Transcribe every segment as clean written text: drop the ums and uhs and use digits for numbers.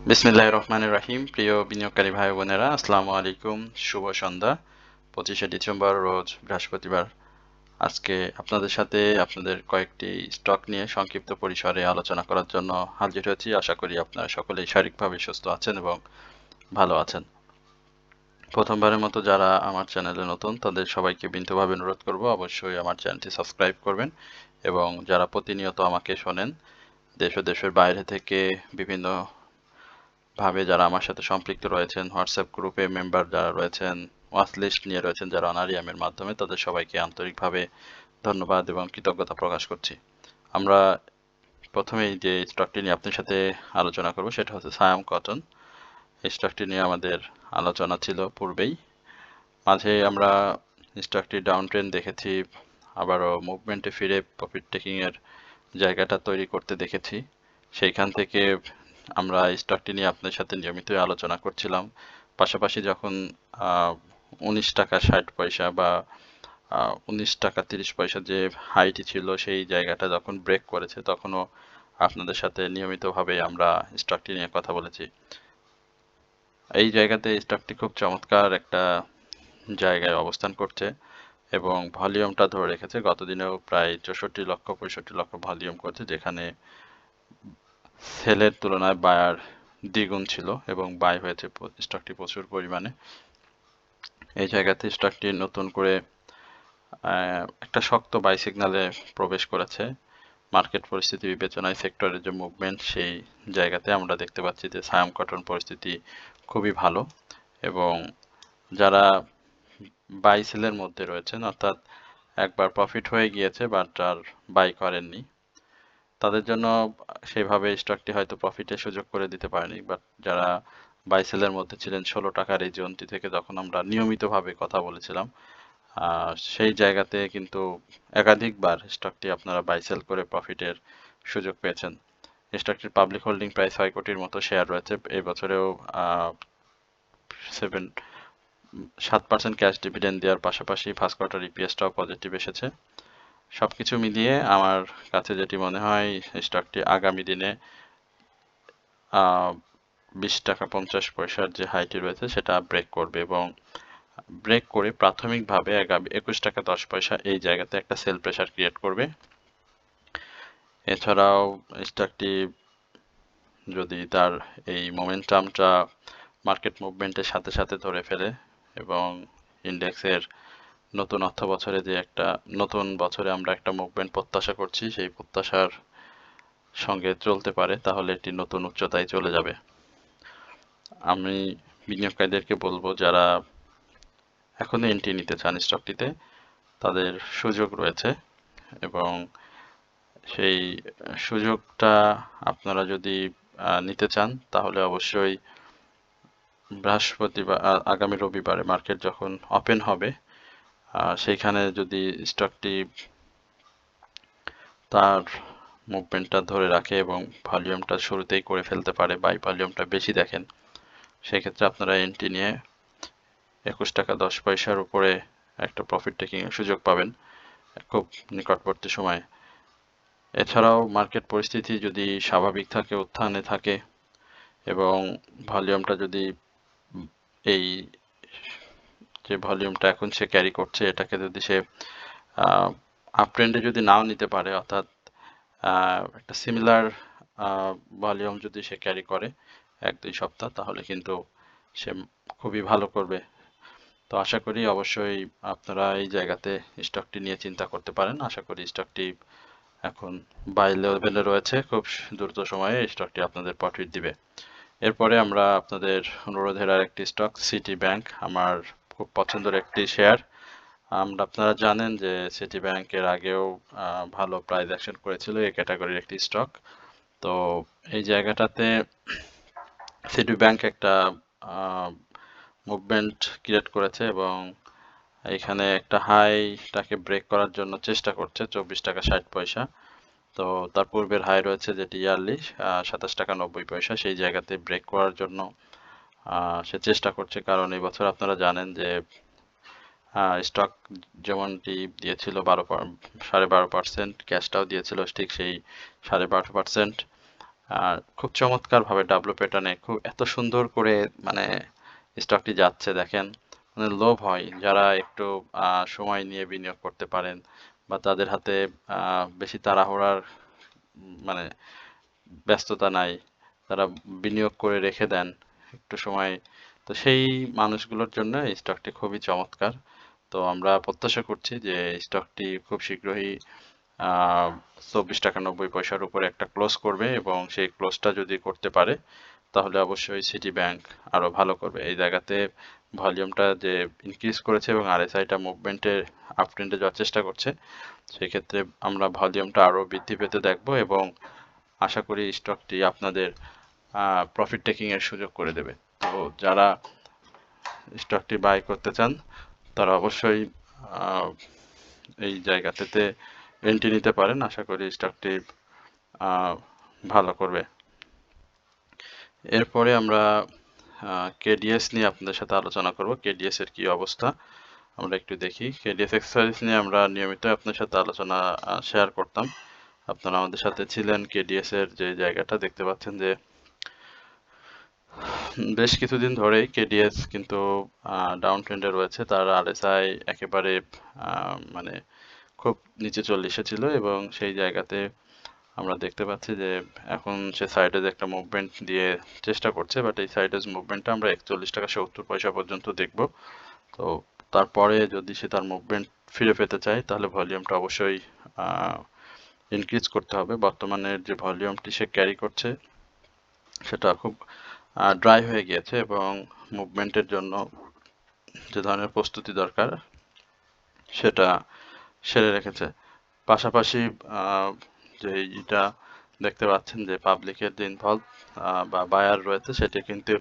বিসমিল্লাহির রহমানির রহিম। প্রিয় বিনিয়োগকারী ভাই বোনেরা, আসসালামু আলাইকুম। শুভ সন্ধ্যা। 25শে ডিসেম্বর রোজ বৃহস্পতিবার। আজকে আপনাদের সাথে আপনাদের কয়েকটি স্টক নিয়ে সংক্ষিপ্ত পরিসরে আলোচনা করার জন্য হাজির হয়েছি। আশা করি আপনারা সকলেই শারীরিকভাবে সুস্থ আছেন এবং ভালো আছেন। প্রথমবারের মতো যারা আমার চ্যানেলে নতুন তাদের সবাইকে বিনীতভাবে অনুরোধ করব অবশ্যই আমার চ্যানেলটি সাবস্ক্রাইব করবেন, এবং যারা প্রতিনিয়ত আমাকে শোনেন দেশ ও দেশের বাইরে থেকে বিভিন্ন ভাবে যারা আমার সাথে সম্পৃক্ত রয়েছেন, হোয়াটসঅ্যাপ গ্রুপে মেম্বার যারা রয়েছেন, ওয়াচ লিস্ট নিয়ে রয়েছেন যারা অনারিয়ামের মাধ্যমে, তাদের সবাইকে আন্তরিকভাবে ধন্যবাদ এবং কৃতজ্ঞতা প্রকাশ করছি। আমরা প্রথমেই যে স্টকটি নিয়ে আপনার সাথে আলোচনা করব সেটা হচ্ছে সায়াম কটন। এই স্টকটি নিয়ে আমাদের আলোচনা ছিল পূর্বেই। মাঝে আমরা স্টকটি ডাউন ট্রেন্ড দেখেছি, আবারও মুভমেন্টে ফিরে প্রফিট টেকিং এর জায়গাটা তৈরি করতে দেখেছি। সেইখান থেকে আমরা এই স্টকটি নিয়ে আপনার সাথে নিয়মিতই আলোচনা করছিলাম। পাশাপাশি যখন 19 টাকা 60 পয়সা বা 19 টাকা 30 পয়সা যে হাইটি ছিল সেই জায়গাটা যখন ব্রেক করেছে, তখনও আপনাদের সাথে নিয়মিতভাবে আমরা স্টকটি নিয়ে কথা বলেছি। এই জায়গাতে স্টকটি খুব চমৎকার একটা জায়গায় অবস্থান করছে এবং ভলিউমটা ধরে রেখেছে। গতদিনেও প্রায় 64 লক্ষ 65 লক্ষ ভলিউম করছে, যেখানে সেলের তুলনায় বায়ার দ্বিগুণ ছিল এবং বাই হয়েছে স্টকটি প্রচুর পরিমাণে। এই জায়গাতে স্টকটি নতুন করে একটা শক্ত বাই সিগনালে প্রবেশ করেছে। মার্কেট পরিস্থিতি বিবেচনায় সেক্টরের যে মুভমেন্ট, সেই জায়গাতে আমরা দেখতে পাচ্ছি যে সায়াম কটন পরিস্থিতি খুবই ভালো, এবং যারা বাই সেলের মধ্যে রয়েছেন, অর্থাৎ একবার প্রফিট হয়ে গিয়েছে বাট আর বাই করেননি, তাদের জন্য সেভাবে স্টকটি হয়তো প্রফিটের সুযোগ করে দিতে পারেনি। বাট যারা বাই সেলের মধ্যে ছিলেন 16 টাকার এই জোনটি থেকে যখন আমরা নিয়মিতভাবে কথা বলেছিলাম, সেই জায়গাতে কিন্তু একাধিকবার স্টকটি আপনারা বাই সেল করে প্রফিটের সুযোগ পেয়েছেন। স্টকটির পাবলিক হোল্ডিং প্রায় 6 কোটির মতো শেয়ার রয়েছে। এই বছরেও 7% ক্যাশ ডিভিডেন্ড দেওয়ার পাশাপাশি ফার্স্ট কোয়ার্টার ইপিএসটাও পজিটিভ এসেছে। সবকিছু মিলিয়ে আমার কাছে যেটি মনে হয়, স্টকটি আগামী দিনে 20 টাকা 50 পয়সার যে হাইটি রয়েছে সেটা ব্রেক করবে, এবং ব্রেক করে প্রাথমিকভাবে 21 টাকা 10 পয়সা এই জায়গাতে একটা সেল প্রেসার ক্রিয়েট করবে। এছাড়াও স্টকটি যদি তার এই মোমেন্টামটা মার্কেট মুভমেন্টের সাথে সাথে ধরে ফেলে এবং ইন্ডেক্সের নতুন অর্থ বছরে যে একটা নতুন বছরে আমরা একটা মুভমেন্ট প্রত্যাশা করছি, সেই প্রত্যাশার সঙ্গে চলতে পারে, তাহলে এটি নতুন উচ্চতায় চলে যাবে। আমি বিনিয়োগকারীদেরকে বলবো, যারা এখনো এন্ট্রি নিতে চান স্টকটিতে, তাদের সুযোগ রয়েছে, এবং সেই সুযোগটা আপনারা যদি নিতে চান তাহলে অবশ্যই বৃহস্পতিবার, আগামী রবিবারে মার্কেট যখন ওপেন হবে, সেইখানে যদি স্টকটি তার মুভমেন্টটা ধরে রাখে এবং ভলিউমটা শুরুতেই করে ফেলতে পারে, বাই ভলিউমটা বেশি দেখেন, সেক্ষেত্রে আপনারা এন্ট্রি নিয়ে 21 টাকা 10 পয়সার উপরে একটা প্রফিট টেকিং এর সুযোগ পাবেন খুব নিকটবর্তী সময়ে। এছাড়াও মার্কেট পরিস্থিতি যদি স্বাভাবিক থাকে, উত্থানে থাকে, এবং ভলিউমটা যদি এই যে ভলিউমটা এখন সে ক্যারি করছে, এটাকে যদি সে আপ ট্রেন্ডে যদি নাও নিতে পারে, অর্থাৎ একটা সিমিলার ভলিউম যদি সে ক্যারি করে 1-2 সপ্তাহ, তাহলে কিন্তু সে খুবই ভালো করবে। তো আশা করি অবশ্যই আপনারা এই জায়গাতে স্টকটি নিয়ে চিন্তা করতে পারেন। আশা করি স্টকটি এখন বাই লেভেলে রয়েছে, খুব দ্রুত সময়ে স্টকটি আপনাদের প্রফিট দিবে। এরপরে আমরা আপনাদের অনুরোধের আরেকটি স্টক, সিটি ব্যাংক, আমার খুব পছন্দের একটি শেয়ার। আপনারা জানেন যে সিটি ব্যাংকের আগেও ভালো প্রাইস অ্যাকশন করেছিল এই ক্যাটাগরির একটি স্টক। তো এই জায়গাটাতে সিটি ব্যাংক একটা মুভমেন্ট ক্রিয়েট করেছে এবং এখানে একটা হাইটাকে ব্রেক করার জন্য চেষ্টা করছে 24 টাকা 60 পয়সা। তো তার পূর্বের হাই রয়েছে যেটি ইয়ারলি 27 টাকা 90 পয়সা, সেই জায়গাতে ব্রেক করার জন্য সে চেষ্টা করছে, কারণ এই বছর আপনারা জানেন যে স্টক যেমনটি দিয়েছিল 12.5%, ক্যাশটাও দিয়েছিল ঠিক সেই 12.5%। আর খুব চমৎকার ভাবে ডাব্লু প্যাটার্নে খুব এত সুন্দর করে মানে স্টকটি যাচ্ছে দেখেন, মানে লোভ হয় যারা একটু সময় নিয়ে বিনিয়োগ করতে পারেন বা তাদের হাতে বেশি তাড়াহুড়ার মানে ব্যস্ততা নাই, তারা বিনিয়োগ করে রেখে দেন একটু সময়, তো সেই মানুষগুলোর জন্য এই স্টকটি খুবই চমৎকার। তো আমরা প্রত্যাশা করছি যে স্টকটি খুব শীঘ্রই 24 টাকা 90 পয়সার উপরে একটা ক্লোজ করবে এবং সেই ক্লোজটা যদি করতে পারে তাহলে অবশ্যই সিটি ব্যাংক আরো ভালো করবে। এই জায়গাতে ভলিউমটা যে ইনক্রিজ করেছে এবং আরএসআইটা মুভমেন্টে আপ ট্রেন্ডে যাওয়ার চেষ্টা করছে, সেক্ষেত্রে আমরা ভলিউমটা আরো বৃদ্ধি পেতে দেখব এবং আশা করি স্টকটি আপনাদের প্রফিট টেকিং এর সুযোগ করে দেবে। তো যারা স্টকটি বাই করতে চান তারা অবশ্যই আহ, এই জায়গাতে এন্ট্রি নিতে পারেন। আশা করি স্টকটি ভালো করবে। এরপরে আমরা কেডিএস নিয়ে আপনাদের সাথে আলোচনা করব। কেডিএস এর কি অবস্থা আমরা একটু দেখি। কেডিএস এক্সারসাইজ নিয়ে আমরা নিয়মিত আপনার সাথে আলোচনা শেয়ার করতাম। আপনারা আমাদের সাথে ছিলেন। কেডিএস এর যে জায়গাটা দেখতে পাচ্ছেন যে বেশ কিছুদিন ধরেই কেডিএস কিন্তু ডাউন ট্রেন্ডে রয়েছে। তার আরএসআই একেবারে মানে খুব নিচে চলে এসেছিল এবং সেই জায়গাতে আমরা দেখতে পাচ্ছি যে এখন সে সাইডেজ একটা মুভমেন্ট দিয়ে চেষ্টা করছে, বাট এই সাইডেজ মুভমেন্টটা আমরা 41 টাকা 70 পয়সা পর্যন্ত দেখব। তো তারপরে যদি সে তার মুভমেন্ট ফিরে পেতে চায় তাহলে ভলিউমটা অবশ্যই ইনক্রিজ করতে হবে। বর্তমানে যে ভলিউমটি সে ক্যারি করছে সেটা খুব ড্রাই হয়ে গিয়েছে এবং মুভমেন্টের জন্য যে ধরনের প্রস্তুতি দরকার সেটা সেরে রেখেছে। পাশাপাশি যে এটা দেখতে পাচ্ছেন যে পাবলিকের যে ইনভলভ বা বায়ার রয়েছে সেটা কিন্তু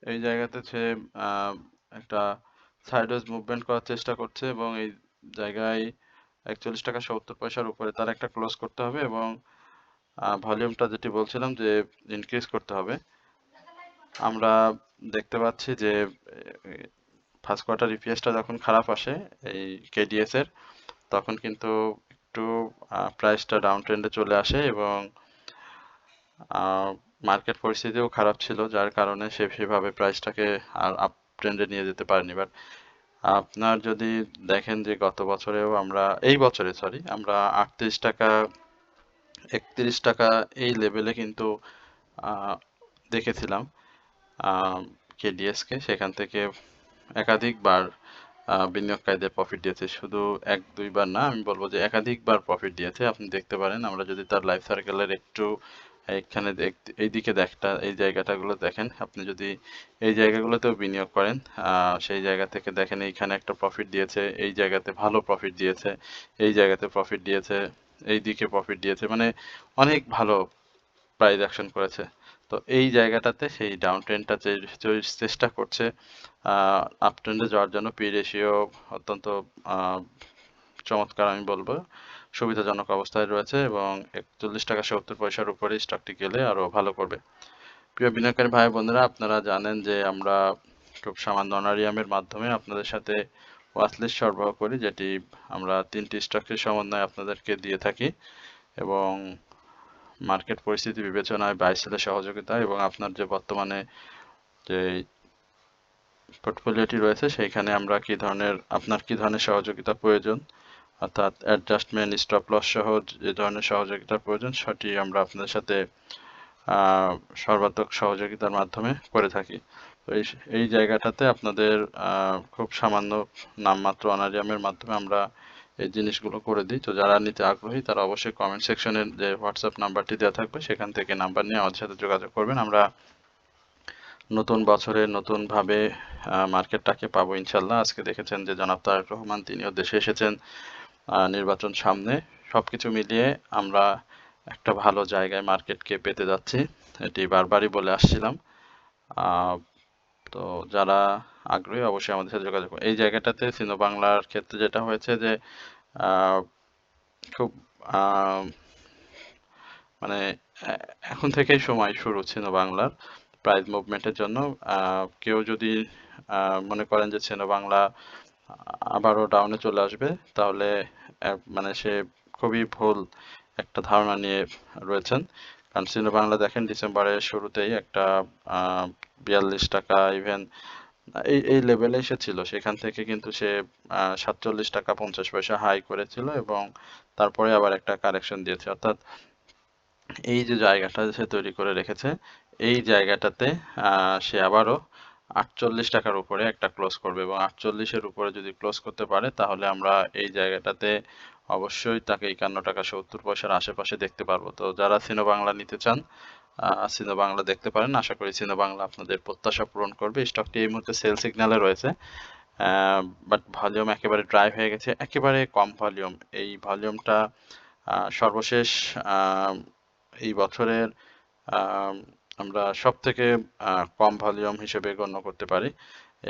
এই জায়গাতে সে আহ, একটা সাইডওয়েজ মুভমেন্ট করার চেষ্টা করছে এবং এই জায়গায় 41 টাকা 70 পয়সার উপরে তার একটা ক্লোজ করতে হবে এবং ভলিউমটা যেটি বলছিলাম যে ইনক্রিজ করতে হবে। আমরা দেখতে পাচ্ছি যে ফার্স্ট কোয়ার্টার ইপিএসটা যখন খারাপ আসে এই কেডিএস এর, তখন কিন্তু একটু প্রাইসটা ডাউন ট্রেন্ডে চলে আসে এবং মার্কেট পরিস্থিতিও খারাপ ছিল যার কারণে সে সেভাবে প্রাইসটাকে আর আপ ট্রেন্ডে নিয়ে যেতে পারেনি। বাট আপনার যদি দেখেন যে গত বছরেও আমরা এই বছরে সরি আমরা 38 টাকা 31 টাকা এই লেভেলে কিন্তু আহ, দেখেছিলাম কেডিএস কে, সেখান থেকে একাধিকবার বিনিয়োগকারীদের প্রফিট দিয়েছে, শুধু এক দুইবার না, আমি বলবো যে একাধিকবার প্রফিট দিয়েছে। আপনি দেখতে পারেন আমরা যদি তার লাইফ সার্কেলের একটু এইখানে এইদিকে দেখটা এই জায়গাটাগুলো দেখেন, আপনি যদি এই জায়গাগুলোতেও বিনিয়োগ করেন সেই জায়গা থেকে দেখেন এইখানে একটা প্রফিট দিয়েছে, এই জায়গাতে ভালো প্রফিট দিয়েছে, এই জায়গাতে প্রফিট দিয়েছে, এই দিকে প্রফিট দিয়েছে, মানে অনেক ভালো প্রাইস অ্যাকশন করেছে। তো এই জায়গাটাতে সেই ডাউন ট্রেন্ডটা চেষ্টা করছে আপ ট্রেন্ডে যাওয়ার জন্য। পি রেশিও অত্যন্ত চমৎকার আমি বলবো, সুবিধাজনক অবস্থায় রয়েছে এবং 41 টাকা 70 পয়সার উপরে স্টকটি গেলে আরো ভালো করবে। প্রিয় বিনিয়োগকারী ভাই বোনেরা, আপনারা জানেন যে আমরা খুব সামান্য অনারিয়ামের মাধ্যমে আপনাদের সাথে ওয়াচলিস্ট সরবরাহ করি, যেটি আমরা 3টি স্টকের সমন্বয়ে আপনাদেরকে দিয়ে থাকি এবং মার্কেট পরিস্থিতি বিবেচনায় বাই সেলের সহযোগিতা এবং আপনার যে বর্তমানে যে পোর্টফোলিওটি রয়েছে সেইখানে আমরা কি ধরনের আপনার কি ধরনের সহযোগিতা প্রয়োজন, অর্থাৎ অ্যাডজাস্টমেন্ট স্টপ লস সহ যে ধরনের সহযোগিতার প্রয়োজন সেটি আমরা আপনাদের সাথে সর্বাত্মক সহযোগিতার মাধ্যমে করে থাকি। তো এই জায়গাটাতে আপনাদের খুব সামান্য নামমাত্র অনারিয়ামের মাধ্যমে আমরা এই জিনিসগুলো করে দিই। তো যারা নিতে আগ্রহী তারা অবশ্যই কমেন্ট সেকশনের যে হোয়াটসঅ্যাপ নাম্বারটি দেওয়া থাকবে সেখান থেকে নাম্বার নিয়ে আমাদের সাথে যোগাযোগ করবেন। আমরা নতুন বছরে নতুনভাবে মার্কেটটাকে পাবো ইনশাল্লাহ। আজকে দেখেছেন যে জনাব তারেক রহমান তিনিও দেশে এসেছেন, নির্বাচন সামনে, সবকিছু মিলিয়ে আমরা একটা ভালো জায়গায় মার্কেটকে পেতে যাচ্ছি, এটি বারবারই বলে আসছিলাম। আহ, তো যারা আগ্রহী অবশ্যই আমাদের সাথে যোগাযোগ করুন। এই জায়গাটাতে সিনো বাংলার ক্ষেত্রে যেটা হয়েছে যে খুব আহ, মানে এখন থেকেই সময় শুরু ছিল বাংলার প্রাইজ মুভমেন্টের জন্য। কেউ যদি মনে করেন যে ছিল বাংলা আবারও ডাউনে চলে আসবে, তাহলে মানে সে খুবই ভুল একটা ধারণা নিয়ে রয়েছেন। কারণ সিনো বাংলা দেখেন ডিসেম্বরের শুরুতেই একটা 42 টাকা ইভেন এই এই লেভেলে এসেছিল, সেখান থেকে কিন্তু সে 47 টাকা 50 পয়সা হাই করেছিল এবং তারপরে আবার একটা কারেকশন দিয়েছে। অর্থাৎ এই যে জায়গাটা সে তৈরি করে রেখেছে, এই জায়গাটাতে সে আবারও 48 টাকার উপরে একটা ক্লোজ করবে এবং 48-এর উপরে যদি ক্লোজ করতে পারে তাহলে আমরা এই জায়গাটাতে অবশ্যই তাকে 51 টাকা 70 পয়সার আশেপাশে দেখতে পারবো। তো যারা সিনো বাংলা নিতে চান, সিনো বাংলা দেখতে পারেন। আশা করি সিনো বাংলা আপনাদের প্রত্যাশা পূরণ করবে। স্টকটি এই মুহূর্তে সেল সিগন্যালে রয়েছে, বাট ভলিউম একেবারে ড্রাই হয়ে গেছে, একেবারে কম ভলিউম। এই ভলিউমটা সর্বশেষ এই বছরের আমরা সব থেকে কম ভলিউম হিসেবে গণ্য করতে পারি।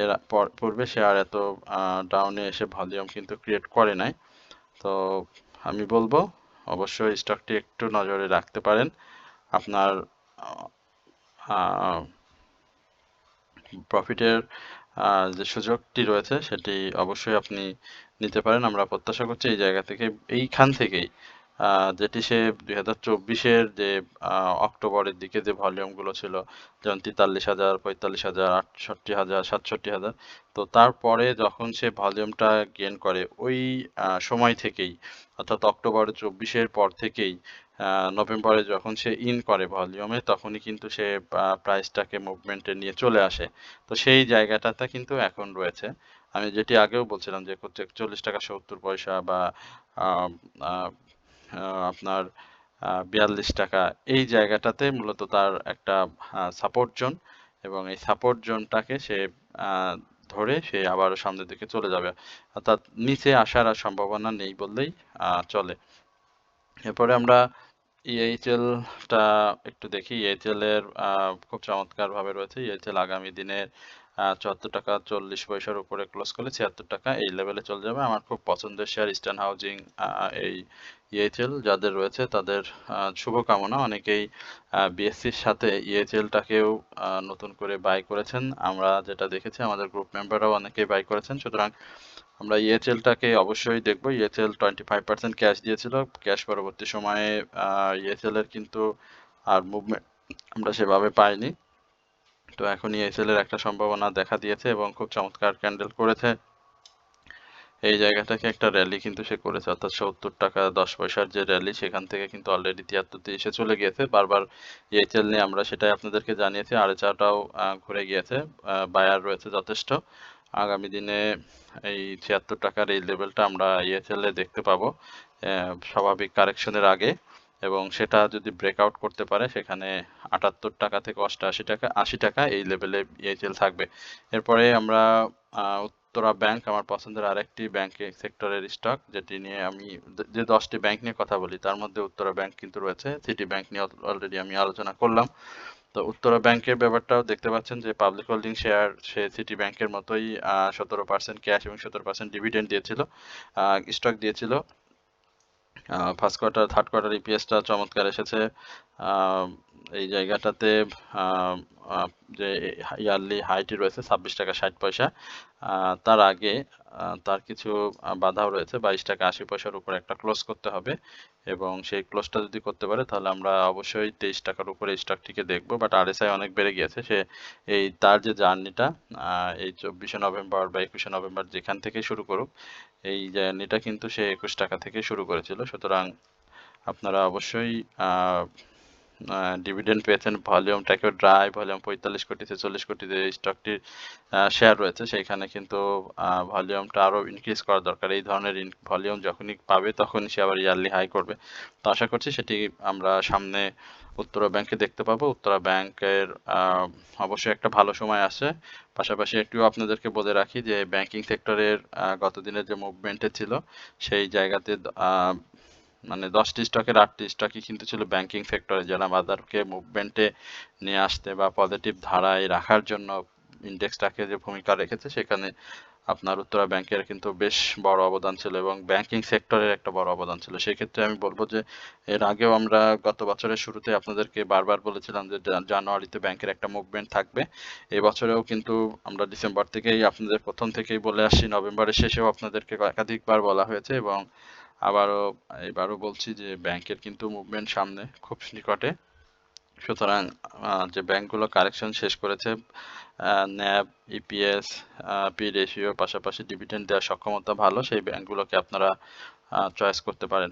এর পূর্বে সে আর এত ডাউনে এসে ভলিউম কিন্তু ক্রিয়েট করে নাই। তো আমি বলবো অবশ্যই স্টকটি একটু নজরে রাখতে পারেন। আপনার প্রফিটের যে সুযোগটি রয়েছে সেটি অবশ্যই আপনি নিতে পারেন। আমরা প্রত্যাশা করছি এই জায়গা থেকে, এইখান থেকেই যেটি সে 2024-এর যে অক্টোবরের দিকে যে ভলিউমগুলো ছিল, যেমন 43,000 45,000 68,000 67,000, তো তারপরে যখন সে ভলিউমটা গেইন করে ওই সময় থেকেই, অর্থাৎ অক্টোবর 24-এর পর থেকেই নভেম্বরে যখন সে ইন করে ভলিউমে, তখনই কিন্তু সে প্রাইসটাকে মুভমেন্টে নিয়ে চলে আসে। তো সেই জায়গাটাতে কিন্তু এখন রয়েছে। আমি যেটি আগেও বলছিলাম যে 41 টাকা 70 পয়সা বা আহ, আহ, আপনার 42 টাকা, এই জায়গাটাতে মূলত তার একটা সাপোর্ট জোন, এবং এই সাপোর্ট জোনটাকে সে আহ, ধরে সে আবার সামনের দিকে চলে যাবে। অর্থাৎ নিচে আসার আর সম্ভাবনা নেই বললেই চলে। এরপরে আমরা ইএইচএল টা একটু দেখি। ইএইচএল এর খুব চমৎকার ভাবে রয়েছে। ইএইচএল আগামী দিনের 74 টাকা 40 পয়সার উপরে ক্লোজ করলে 76 টাকা এই লেভেলে চলে যাবে। আমার খুব পছন্দের শেয়ার ইস্টার্ন হাউজিং। এই ইএইচএল যাদের রয়েছে তাদের শুভকামনা। অনেকেই বিএসসির সাথে ইএইচএল টাকেও নতুন করে বাই করেছেন। আমরা যেটা দেখেছি আমাদের গ্রুপ মেম্বাররাও অনেকেই বাই করেছেন। সুতরাং আমরা ইএচএল টাকে অবশ্যই দেখবো। ইএচএল 25% ক্যাশ দিয়েছিল, ক্যাশ পরবর্তী সময়ে ইএচএল এর কিন্তু আর মুভমেন্ট আমরা সেভাবে পাইনি। তো এখন ইএচএল এর একটা সম্ভাবনা দেখা দিয়েছে এবং খুব চমৎকার ক্যান্ডেল করেছে। এই জায়গাটাকে একটা র্যালি কিন্তু সে করেছে, অর্থাৎ 70 টাকা 10 পয়সার যে র্যালি, সেখান থেকে কিন্তু অলরেডি 73-তে এসে চলে গিয়েছে। বারবার ইএচএল নিয়ে আমরা সেটাই আপনাদেরকে জানিয়েছি। আরএচআরটাও ঘুরে গিয়েছে, বায়ার রয়েছে যথেষ্ট। আগামী দিনে এই 76 টাকার এই লেভেলটা আমরা ইএচএল এ দেখতে পাবো স্বাভাবিক কারেকশনের আগে, এবং সেটা যদি ব্রেকআউট করতে পারে সেখানে 78 টাকা থেকে 88 টাকা 80 টাকা এই লেভেলে ইএচএল থাকবে। এরপরে আমরা উত্তরা ব্যাংক, আমার পছন্দের আরেকটি ব্যাংক সেক্টরের স্টক, যেটি নিয়ে আমি যে 10টি ব্যাংক নিয়ে কথা বলি তার মধ্যে উত্তরা ব্যাংক কিন্তু রয়েছে। সিটি ব্যাংক নিয়ে অলরেডি আমি আলোচনা করলাম। তো উত্তরা ব্যাংকের ব্যাপারটাও দেখতে পাচ্ছেন যে পাবলিক হোল্ডিং শেয়ার সে সিটি ব্যাংকের মতোই 17% ক্যাশ এবং 17% ডিভিডেন্ড দিয়েছিল, স্টক দিয়েছিল। ফার্স্ট কোয়ার্টার থার্ড কোয়ার্টার ইপিএসটা চমৎকার এসেছে। এই জায়গাটাতে আহ, আহ, যে ইয়ারলি হাইটি রয়েছে 26 টাকা 60 পয়সা। তার আগে তার কিছু বাধাও রয়েছে। 22 টাকা 80 পয়সার উপরে একটা ক্লোজ করতে হবে, এবং সেই ক্লোজটা যদি করতে পারে তাহলে আমরা অবশ্যই 23 টাকার উপরে স্টকটিকে দেখবো। বাট আরএসআই অনেক বেড়ে গিয়েছে। সে এই তার যে জার্নিটা এই 24শে নভেম্বর বা 21শে নভেম্বর যেখান থেকে শুরু করুক, এই জার্নিটা কিন্তু সে 21 টাকা থেকে শুরু করেছিল। সুতরাং আপনারা অবশ্যই ডিভিডেন্ড পেয়েছেন। ভলিউমটাকেও ড্রাই, ভলিউম 45 কোটি 46 কোটিতে স্টকটির শেয়ার রয়েছে, সেইখানে কিন্তু ভলিউমটা আরও ইনক্রিজ করা দরকার। এই ধরনের ভলিউম যখনই পাবে তখনই সে আবার ইয়ারলি হাই করবে। তো আশা করছি সেটি আমরা সামনে উত্তরা ব্যাংকে দেখতে পাবো। উত্তরা ব্যাংকের অবশ্যই একটা ভালো সময় আসছে। পাশাপাশি একটু আপনাদেরকে বলে রাখি যে ব্যাংকিং সেক্টরের গত দিনের যে মুভমেন্টে ছিল সেই জায়গাতে মানে 10টি স্টকের 8টি স্টকই কিন্তু ছিল ব্যাংকিং সেক্টরে, যারা বাজারকে মুভমেন্টে নিয়ে আসতে বা পজিটিভ ধারায় রাখার জন্য ইন্ডেক্সটাকে যে ভূমিকা রেখেছে, সেখানে আপনার উত্তরা ব্যাংকের কিন্তু বেশ বড় অবদান ছিল এবং ব্যাংকিং সেক্টরের একটা বড় অবদান ছিল। সেক্ষেত্রে আমি বলবো যে এর আগেও আমরা গত বছরের শুরুতে আপনাদেরকে বারবার বলেছিলাম যে জানুয়ারিতে ব্যাংকের একটা মুভমেন্ট থাকবে। এবছরেও কিন্তু আমরা ডিসেম্বর থেকেই আপনাদের প্রথম থেকেই বলে আসছি, নভেম্বরের শেষেও আপনাদেরকে একাধিকবার বলা হয়েছে এবং আবারও এবারও বলছি যে ব্যাংকের কিন্তু মুভমেন্ট সামনে খুব নিকটে। সুতরাং যে ব্যাংকগুলো কারেকশন শেষ করেছে, ন্যাব, ইপিএস, পি রেশিও পাশাপাশি ডিভিডেন্ড দেওয়ার সক্ষমতা ভালো, সেই ব্যাংকগুলোকে আপনারা চয়েস করতে পারেন।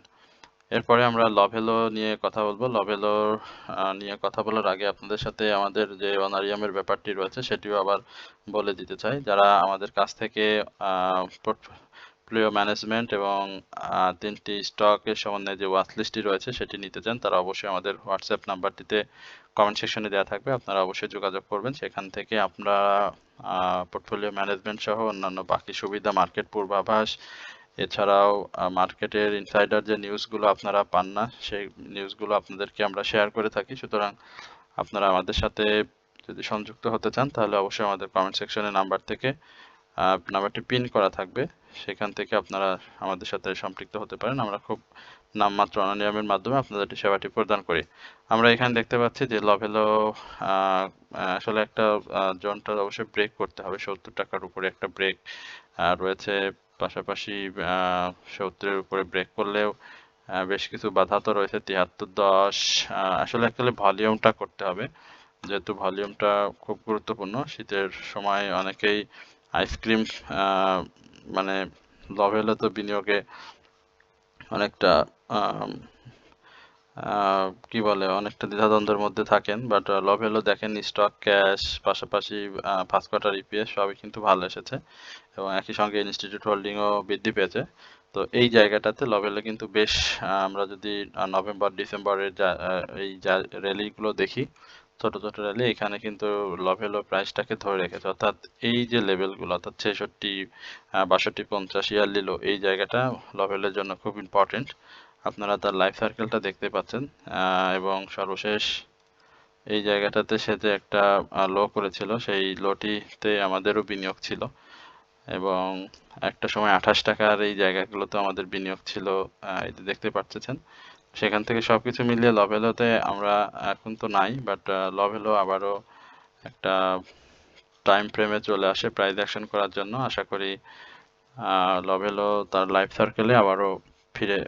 এরপরে আমরা লভেলো নিয়ে কথা বলবো। লভেলো নিয়ে কথা বলার আগে আপনাদের সাথে আমাদের যে অনারিয়ামের ব্যাপারটি রয়েছে সেটিও আবার বলে দিতে চাই। যারা আমাদের কাছ থেকে পোর্টফোলিও ম্যানেজমেন্ট এবং 3টি স্টকের সমন্বয়ে যে ওয়াচ লিস্টটি রয়েছে সেটি নিতে চান, তারা অবশ্যই আমাদের হোয়াটসঅ্যাপ নাম্বারটিতে কমেন্ট সেকশনে দেওয়া থাকবে, আপনারা অবশ্যই যোগাযোগ করবেন। সেখান থেকে আপনারা পোর্টফোলিও ম্যানেজমেন্ট সহ অন্যান্য বাকি সুবিধা, মার্কেট পূর্বাভাস, এছাড়াও মার্কেটের ইনসাইডার যে নিউজগুলো আপনারা পান না, সেই নিউজগুলো আপনাদেরকে আমরা শেয়ার করে থাকি। সুতরাং আপনারা আমাদের সাথে যদি সংযুক্ত হতে চান তাহলে অবশ্যই আমাদের কমেন্ট সেকশনে নাম্বারটি পিন করা থাকবে, সেখান থেকে আপনারা আমাদের সাথে সম্পৃক্ত হতে পারেন। আমরা খুব নামমাত্র অনানিয়মের মাধ্যমে আপনাদের সেবাটি প্রদান করি। আমরা এখানে দেখতে পাচ্ছি যে লভেলো আসলে একটা জোনটা অবশ্যই ব্রেক করতে হবে, 70 টাকার উপরে একটা ব্রেক রয়েছে। পাশাপাশি 70-এর উপরে ব্রেক করলেও বেশ কিছু বাধা তো রয়েছে, 73.10। আসলে অ্যাকচুয়ালি ভলিউমটা করতে হবে, যেহেতু ভলিউমটা খুব গুরুত্বপূর্ণ। শীতের সময় অনেকেই আইসক্রিম মানে লভেলো তো বিনিয়োগে অনেকটা কি বলে অনেকটা দ্বিধাদ্বন্দ্বের মধ্যে থাকেন, বাট লভেলো দেখেন স্টক, ক্যাশ, পাশাপাশি ফার্স্ট কোয়ার্টার ইপিএস সবই কিন্তু ভালো এসেছে এবং একই সঙ্গে ইনস্টিটিউট হোল্ডিংও বৃদ্ধি পেয়েছে। তো এই জায়গাটাতে লভেলো কিন্তু বেশ, আমরা যদি নভেম্বর ডিসেম্বরের এই যা র্যালিগুলো দেখি, ছোট ছোট র্যালি, এখানে কিন্তু লভেলো প্রাইসটাকে ধরে রেখেছে। অর্থাৎ এই যে লেভেলগুলো, অর্থাৎ 66, 62, 50, ইয়ারলি লো, এই জায়গাটা লভেলের জন্য খুব ইম্পর্টেন্ট। আপনারা তার লাইফ সার্কেলটা দেখতে পাচ্ছেন এবং সর্বশেষ এই জায়গাটাতে সে যে একটা লো করেছিল, সেই লোটিতে আমাদেরও বিনিয়োগ ছিল এবং একটা সময় 28 টাকার এই জায়গাগুলোতে আমাদের বিনিয়োগ ছিল, এই যে দেখতে পাচ্ছেন। সেখান থেকে সবকিছু মিলিয়ে লভেলোতে আমরা এখন তো নাই, বাট লভেলো আবারও একটা টাইম ফ্রেমে চলে আসে প্রাইস অ্যাকশন করার জন্য। আশা করি লভেলো তার লাইফ সার্কেলে আবারও ফিরে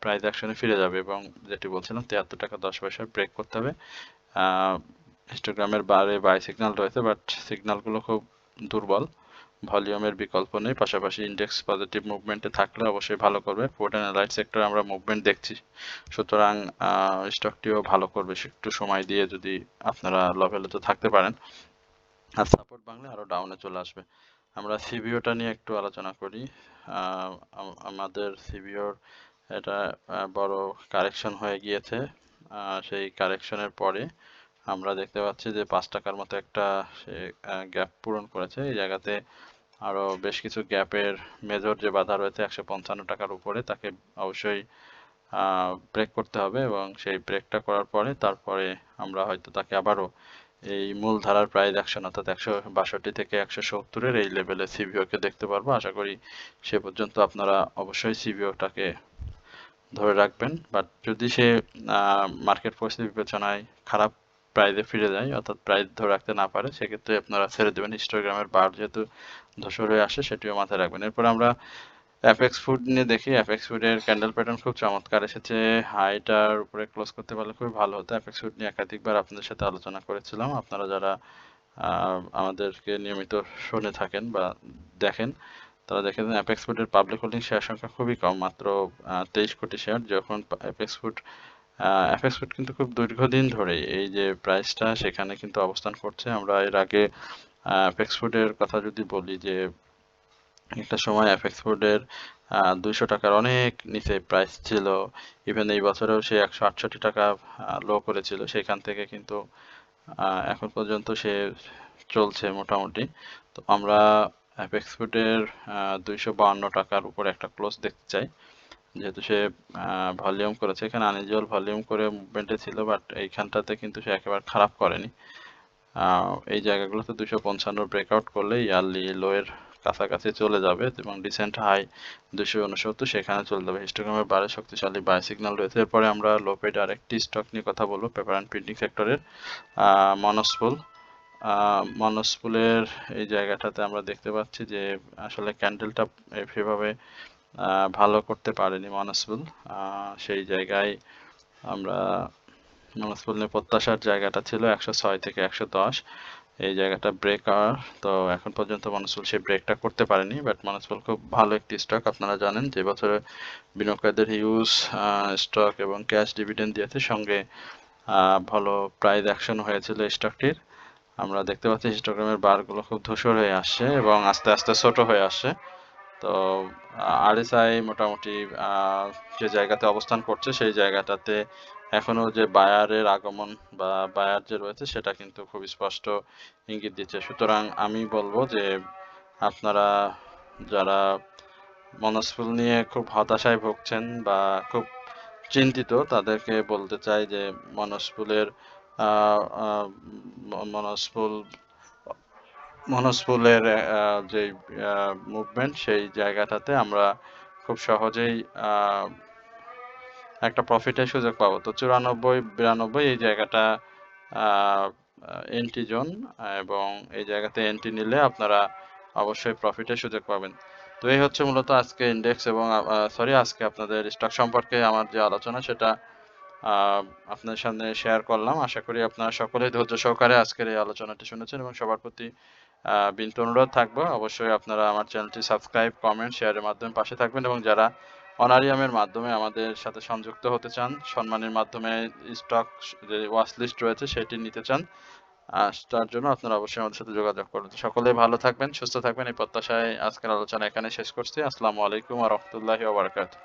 প্রাইস অ্যাকশনে ফিরে যাবে এবং যেটি বলছিলাম 73 টাকা 10 পয়সা ব্রেক করতে হবে। হিস্টোগ্রামের বারে বাই সিগন্যাল রয়েছে, বাট সিগন্যালগুলো খুব দুর্বল, ভলিউমের বিকল্প নেই। পাশাপাশি ইন্ডেক্স পজিটিভ মুভমেন্টে থাকলে অবশ্যই ভালো করবে। পোর্ট অ্যান্ড অ্যালাইড সেক্টরে আমরা মুভমেন্ট দেখছি, সুতরাং স্টকটিও ভালো করবে একটু সময় দিয়ে যদি আপনারা লভেলোতে থাকতে পারেন। আর সাপোর্ট ভাঙলে আরো ডাউনে চলে আসবে। আমরা সিবিওটা নিয়ে একটু আলোচনা করি। আমাদের সিবিওর এটা বড় কারেকশন হয়ে গিয়েছে। সেই কারেকশনের পরে আমরা দেখতে পাচ্ছি যে 5 টাকার মতো একটা সে গ্যাপ পূরণ করেছে। এই জায়গাতে আরো বেশ কিছু গ্যাপের মেজর যে বাধা রয়েছে 155 টাকার উপরে, তাকে অবশ্যই ব্রেক করতে হবে এবং সেই ব্রেকটা করার পরে তারপরে আমরা হয়তো তাকে আবারও এই মূল ধারার প্রাইস অ্যাকশন অর্থাৎ 162 থেকে 170-এর এই লেভেলে সিবিওকে দেখতে পারবো। আশা করি সে পর্যন্ত আপনারা অবশ্যই সিবিওটাকে ধরে রাখবেন। বাট যদি সে মার্কেট পরিস্থিতি বিবেচনায় খারাপ প্রাইসে ফিরে যায়, অর্থাৎ প্রাইস ধরে রাখতে না পারে, সেক্ষেত্রে আপনারা ছেড়ে দেবেন। হিস্টোগ্রামের বার যেহেতু ধূসর হয়ে আসে, সেটিও মাথায় রাখবেন। এরপর আমরা অ্যাপেক্স ফুড নিয়ে দেখি। অ্যাপেক্স ফুডের ক্যান্ডেল প্যাটার্ন খুব চমৎকার এসেছে, হাইটার উপরে ক্লোজ করতে পারলে খুবই ভালো হতো। অ্যাপেক্স ফুড নিয়ে একাধিকবার আপনাদের সাথে আলোচনা করেছিলাম। আপনারা যারা আমাদেরকে নিয়মিত শুনে থাকেন বা দেখেন, তারা দেখেছেন অ্যাপেক্স ফুডের পাবলিক হোল্ডিং শেয়ার সংখ্যা খুবই কম, মাত্র 23 কোটি শেয়ার। যখন অ্যাপেক্স ফুড কিন্তু খুব দীর্ঘদিন ধরে এই যে প্রাইসটা সেখানে কিন্তু অবস্থান করছে। আমরা এর আগে অ্যাপেক্স ফুডের কথা যদি বলি, যে একটা সময় অ্যাপেক্স ফুডের 200 টাকার অনেক নিচে প্রাইস ছিল, ইভেন এই বছরেও সে 168 টাকা লো করেছিল, সেখান থেকে কিন্তু এখন পর্যন্ত সে চলছে মোটামুটি। তো আমরা অ্যাপেক্স ফুডের 252 টাকার উপরে একটা ক্লোজ দেখতে চাই, যেহেতু সে ভলিউম করেছে, এখানে আনইউজুয়াল ভলিউম করে মুভমেন্টে ছিল, বাট এইখানটাতে কিন্তু সে একেবারে খারাপ করেনি। এই জায়গাগুলোতে 255 ব্রেকআউট করলে ইয়ারলি লো এর কাছাকাছি চলে যাবে এবং রিসেন্ট হাই 269 সেখানে চলে যাবে। হিস্টোগ্রামের বারে শক্তিশালী বাই সিগন্যাল রয়েছে। এরপরে আমরা লোপেড আরেকটি স্টক নিয়ে কথা বলবো, পেপার অ্যান্ড প্রিন্টিং সেক্টরের মনস্পুল। মনস্পুলের এই জায়গাটাতে আমরা দেখতে পাচ্ছি যে আসলে ক্যান্ডেলটা সেভাবে ভালো করতে পারেনি মনস্পুল। সেই জায়গায় আমরা মনস্পুল নিয়ে প্রত্যাশার জায়গাটা ছিল 106 থেকে 110, এই জায়গাটা ব্রেকার। তো এখন পর্যন্ত মনস্পুল সেই ব্রেকটা করতে পারেনি, বাট মনস্পুল খুব ভালো একটি স্টক। আপনারা জানেন যে বছরে বিনিয়োগকারীদের হিউজ স্টক এবং ক্যাশ ডিভিডেন্ড দিয়েছে, সঙ্গে ভালো প্রাইস অ্যাকশন হয়েছিল স্টকটির। আমরা দেখতে পাচ্ছি হিস্টোগ্রামের বারগুলো খুব ধূসর হয়ে আসছে এবং আস্তে আস্তে ছোট হয়ে আসছে। তো আরএসআই মোটামুটি যে জায়গাতে অবস্থান করছে সেই জায়গাটাতে এখনো যে বায়ারের আগমন বা বায়ার যে রয়েছে সেটা কিন্তু খুব স্পষ্ট ইঙ্গিত দিচ্ছে। সুতরাং আমি বলবো যে আপনারা যারা মনস্পুল নিয়ে খুব হতাশায় ভুগছেন বা খুব চিন্তিত, তাদেরকে বলতে চাই যে মনস্পুলের মনস্পুল মনস্পুলের যে মুভমেন্ট সেই জায়গাটাতে আমরা খুব সহজেই একটা প্রফিটের সুযোগ পাবো। তো 94-92 এই জায়গাটা এন্ট্রি জোন, এবং এই জায়গাতে এন্ট্রি নিলে আপনারা অবশ্যই প্রফিটের সুযোগ পাবেন। তো এই হচ্ছে মূলত আজকে ইন্ডেক্স এবং আজকে আপনাদের স্টক সম্পর্কে আমার যে আলোচনা সেটা আপনাদের সামনে শেয়ার করলাম। আশা করি আপনারা সকলেই ধৈর্য সহকারে আজকের এই আলোচনাটি শুনেছেন এবং সবার প্রতি বিনীত অনুরোধ থাকবে অবশ্যই আপনারা আমার চ্যানেলটি সাবস্ক্রাইব, কমেন্ট, শেয়ারের মাধ্যমে পাশে থাকবেন, এবং যারা অনারিয়ামের মাধ্যমে আমাদের সাথে সংযুক্ত হতে চান, সম্মানের মাধ্যমে স্টক যে ওয়াচ লিস্ট রয়েছে সেটি নিতে চান, তার জন্য আপনারা অবশ্যই আমাদের সাথে যোগাযোগ করুন। সকলেই ভালো থাকবেন, সুস্থ থাকবেন এই প্রত্যাশায় আজকের আলোচনা এখানে শেষ করছি। আসসালামু আলাইকুম ওয়া রাহমাতুল্লাহি ওয়া বারাকাতুহু।